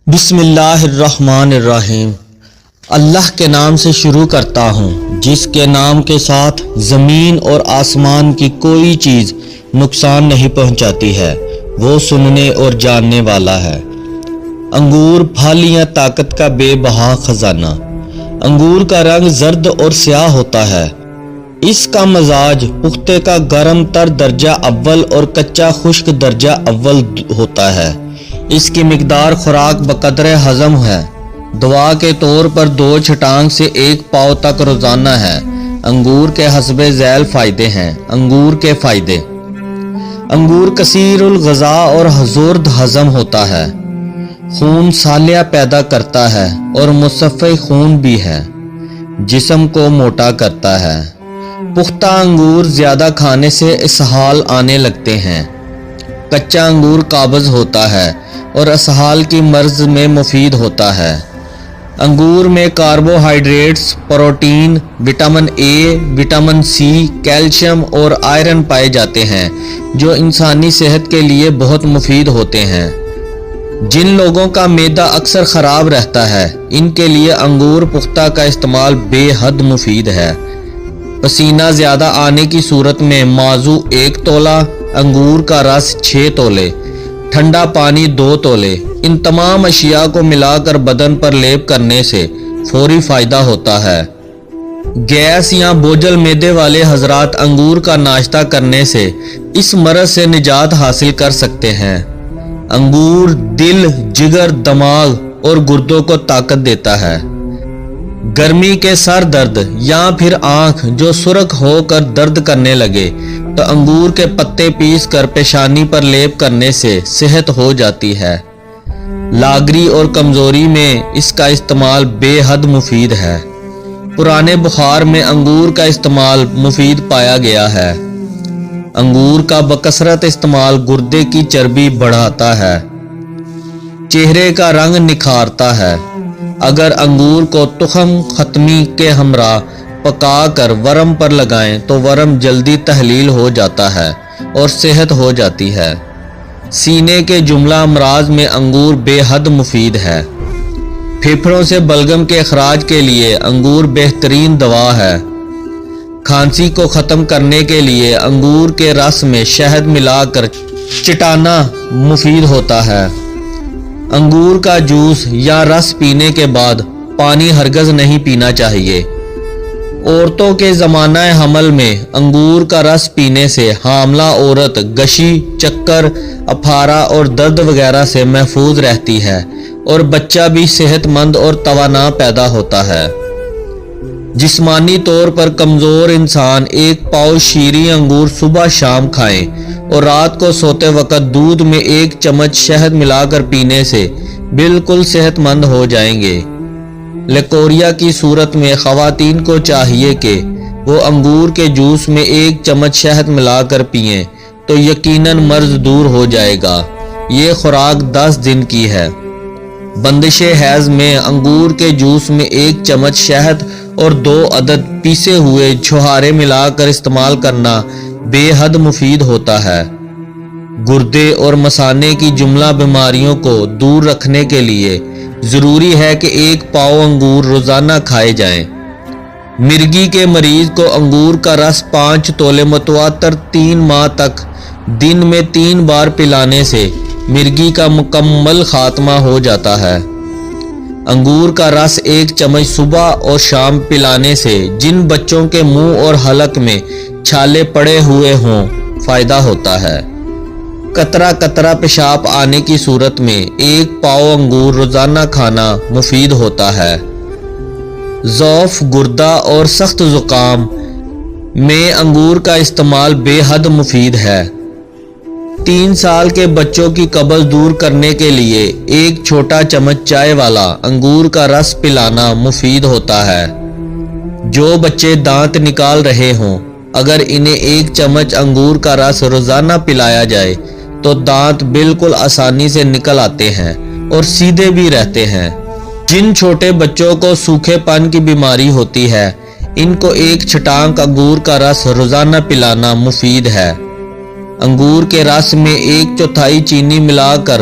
بسم اللہ الرحمن الرحیم۔ اللہ کے نام سے شروع کرتا ہوں جس کے نام کے ساتھ زمین اور آسمان کی کوئی چیز نقصان نہیں پہنچاتی ہے، وہ سننے اور جاننے والا ہے۔ انگور پھالیاں طاقت کا بے بہا خزانہ۔ انگور کا رنگ زرد اور سیاہ ہوتا ہے۔ اس کا مزاج پختے کا گرم تر درجہ اول اور کچا خشک درجہ اول ہوتا ہے۔ اس کی مقدار خوراک بقدر ہضم ہے۔ دوا کے طور پر 2 چھٹانگ سے 1 پاؤ تک روزانہ ہے۔ انگور کے حسب ذیل فائدے ہیں۔ انگور کے فائدے: انگور کثیر الغذا اور زرد ہضم ہوتا ہے، خون سالیہ پیدا کرتا ہے اور مصفی خون بھی ہے، جسم کو موٹا کرتا ہے۔ پختہ انگور زیادہ کھانے سے اسہال آنے لگتے ہیں۔ کچا انگور قابض ہوتا ہے اور اسہال کی مرض میں مفید ہوتا ہے۔ انگور میں carbohydrates, protein, vitamin A, vitamin C, calcium اور آئرن پائے جاتے ہیں جو انسانی صحت کے لیے بہت مفید ہوتے ہیں۔ جن لوگوں کا معدہ اکثر خراب رہتا ہے ان کے لیے انگور پختہ کا استعمال بے حد مفید ہے۔ پسینہ زیادہ آنے کی صورت میں موضوع 1 تولہ، انگور کا رس 6 تولے، ٹھنڈا پانی 2 تولے، ان تمام اشیاء کو ملا کر بدن پر لیپ کرنے سے فوری فائدہ ہوتا ہے۔ گیس یا بوجھل معدے والے حضرات انگور کا ناشتہ کرنے سے اس مرض سے نجات حاصل کر سکتے ہیں۔ انگور دل، جگر، دماغ اور گردوں کو طاقت دیتا ہے۔ گرمی کے سر درد یا پھر آنکھ جو سرخ ہو کر درد کرنے لگے تو انگور کے پتے پیس کر پیشانی پر لیپ کرنے سے صحت ہو جاتی ہے۔ لاغری اور کمزوری میں اس کا استعمال بے حد مفید ہے۔ پرانے بخار میں انگور کا استعمال مفید پایا گیا ہے۔ انگور کا بکثرت استعمال گردے کی چربی بڑھاتا ہے، چہرے کا رنگ نکھارتا ہے۔ اگر انگور کو تخم ختمی کے ہمراہ پکا کر ورم پر لگائیں تو ورم جلدی تحلیل ہو جاتا ہے اور صحت ہو جاتی ہے۔ سینے کے جملہ امراض میں انگور بے حد مفید ہے۔ پھیپھڑوں سے بلغم کے اخراج کے لیے انگور بہترین دوا ہے۔ کھانسی کو ختم کرنے کے لیے انگور کے رس میں شہد ملا کر چٹانا مفید ہوتا ہے۔ انگور کا جوس یا رس پینے کے بعد پانی ہرگز نہیں پینا چاہیے۔ عورتوں کے زمانہ حمل میں انگور کا رس پینے سے حاملہ عورت گشی، چکر، اپھارا اور درد وغیرہ سے محفوظ رہتی ہے اور بچہ بھی صحت مند اور توانا پیدا ہوتا ہے۔ جسمانی طور پر کمزور انسان 1 پاؤ شیریں انگور صبح شام کھائیں اور رات کو سوتے وقت دودھ میں 1 چمچ شہد ملا کر پینے سے بالکل صحت مند ہو جائیں گے۔ لیکوریا کی صورت میں خواتین کو چاہیے کہ وہ انگور کے جوس میں 1 چمچ شہد ملا کر پئیں تو یقیناً مرض دور ہو جائے گا۔ یہ خوراک 10 دن کی ہے۔ بندش حیض میں انگور کے جوس میں 1 چمچ شہد اور 2 عدد پیسے ہوئے چھہارے ملا کر استعمال کرنا بے حد مفید ہوتا ہے۔ گردے اور مثانے کی جملہ بیماریوں کو دور رکھنے کے لیے ضروری ہے کہ 1 پاؤ انگور روزانہ کھائے جائیں۔ مرگی کے مریض کو انگور کا رس 5 تولے متواتر 3 ماہ تک دن میں 3 بار پلانے سے مرگی کا مکمل خاتمہ ہو جاتا ہے۔ انگور کا رس 1 چمچ صبح اور شام پلانے سے جن بچوں کے منہ اور حلق میں چھالے پڑے ہوئے ہوں فائدہ ہوتا ہے۔ قطرہ قطرہ پیشاب آنے کی صورت میں 1 پاؤ انگور روزانہ کھانا مفید ہوتا ہے۔ ضعف گردہ اور سخت زکام میں انگور کا استعمال بے حد مفید ہے۔ 3 سال کے بچوں کی قبض دور کرنے کے لیے 1 چھوٹا چمچ چائے والا انگور کا رس پلانا مفید ہوتا ہے۔ جو بچے دانت نکال رہے ہوں اگر انہیں 1 چمچ انگور کا رس روزانہ پلایا جائے تو دانت بالکل آسانی سے نکل آتے ہیں اور سیدھے بھی رہتے ہیں۔ جن چھوٹے بچوں کو سوکھے پن کی بیماری ہوتی ہے ان کو 1 چھٹانک انگور کا رس روزانہ پلانا مفید ہے۔ انگور کے رس میں 1/4 چینی ملا کر